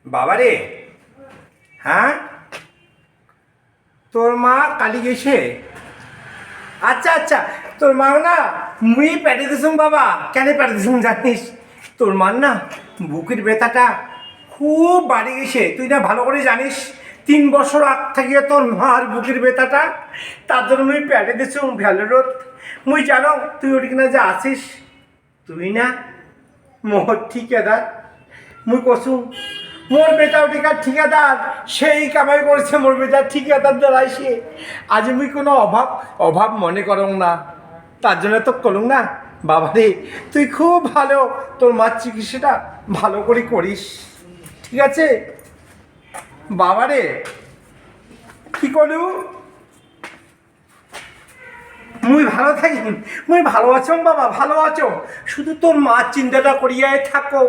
বাবারে, হ্যাঁ তোর মা কালি গেছে। আচ্ছা আচ্ছা, তোর মা না মুই পেটে দিছুম বাবা। কেন পেটে দিছুম জানিস? তোর মার না বুকের ব্যথাটা খুব বাড়ি গেছে, তুই না ভালো করে জানিস। 3 বছর আগ থেকে তোর মার বুকের ব্যথাটা, তার জন্য মুই পেটে দিছুম ভ্যালোরত। মুই জানো তুই ওটিকে না যে আসিস, তুই না মোর ঠিকাদার। মুই কছু মোর বেটা ওটিকার ঠিকাদার, সেই কামাই করেছে মোর বেটা ঠিকাদার দাঁড়াইছে। আজ মুই কোনো অভাব অভাব মনে করং না, তার জন্য তো করুন না। বাবা রে, তুই খুব ভালো, তোর মার চিকিৎসাটা ভালো করে করিস, ঠিক আছে? বাবা রে, কি করলু? মুই ভালো থাকি, মুই ভালো আছো বাবা, ভালো আছো। শুধু তোর মার চিন্তাটা করিয়াই থাকো,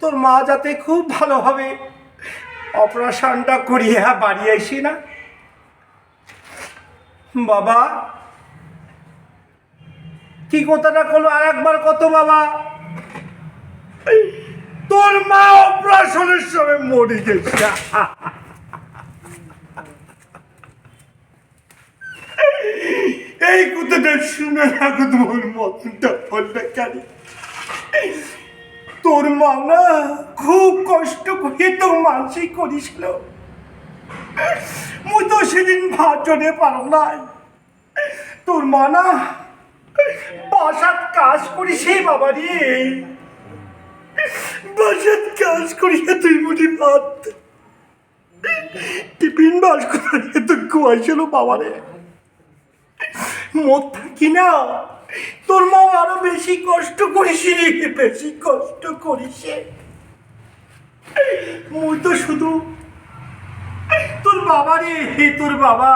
তোর মা যাতে খুব ভালোভাবে অপারেশনটা করিয়া বাড়ি আইসি না বাবা। কি কথাটা করলো আর একবার কত বাবা? তোর মা অপারেশনের সময় মরে গেছে। এই কথাটা শুনে রাখো, তোমার মতনটা বলবে কেন? তোর মা না খুব কষ্ট করে তোর মানসিক করিছিল। মুই তো সেদিন ভাত জনে পারো নাই। তোর মা না বাসাত কাজ করিস বাবা রে, বাসাত কাজ করিয়া তুই মুঠি ভাত টিফিন বাস করিয়া তুই খুয়াইছিল বাবা রে। মত থাকি না, তোর মা আরো বেশি কষ্ট করিস রে, বেশি কষ্ট করিস। মুই তো শুধু তোর বাবা রে, তোর বাবা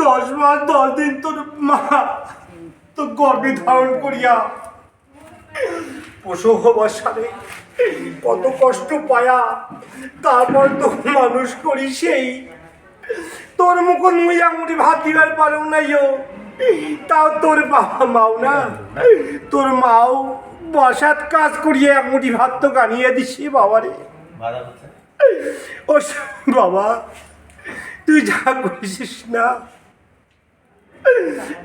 10 মাস 10 দিন তোর মা তো গর্ভে ধারণ করিয়া প্রসব হবার সাথে কত কষ্ট পায়া তারপর তো মানুষ করি। সেই তোর মুখন মুই আঙুটি ভাত দিবার পারো নাই, তাও তোর বাবা মাও না, তোর মাও বসাত কাজ করিয়ে আঙুটি ভাত তো গানিয়ে দিছি বাবারে। ও বাবা, তুই যা করিস না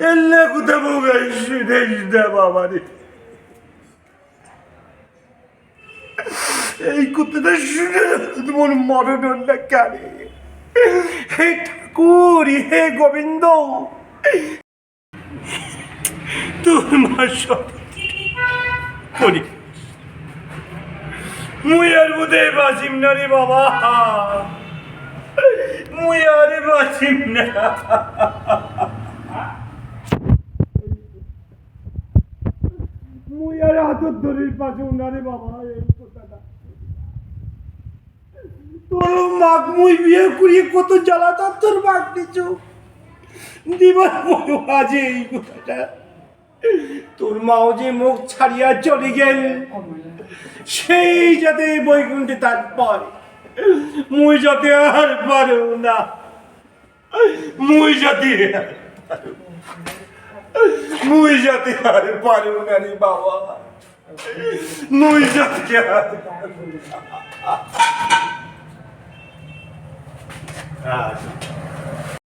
এলে কোথাও শুনিস না বাবারে। এই কথাটা শুনে তোমার মরণ না কানে। হে ঠাকুর, হে গোবিন্দ, তোর মা সব করি। মুই আর বোধহয় বাঁচিম না রে বাবা, মুই আর বাঁচিম না। মুই আর হাতর ধরির পাশে না রে বাবা। এই কথাটা তোর মাক মুই বিয়ে করিয়ে কত জ্বালাতাম, তোর মাক দিছো দিবার বলো আজ এই কথাটা। তোর মাও যে মুখ ছাড়িয়া চলে গেল, সেই যাতে বৈকুণ্ঠে তার পায়, মুই যাতে আর পারো না, মুই যাতে মুই যাতে আর পারো না রে বাবা, মুই যাতে আর পারো না।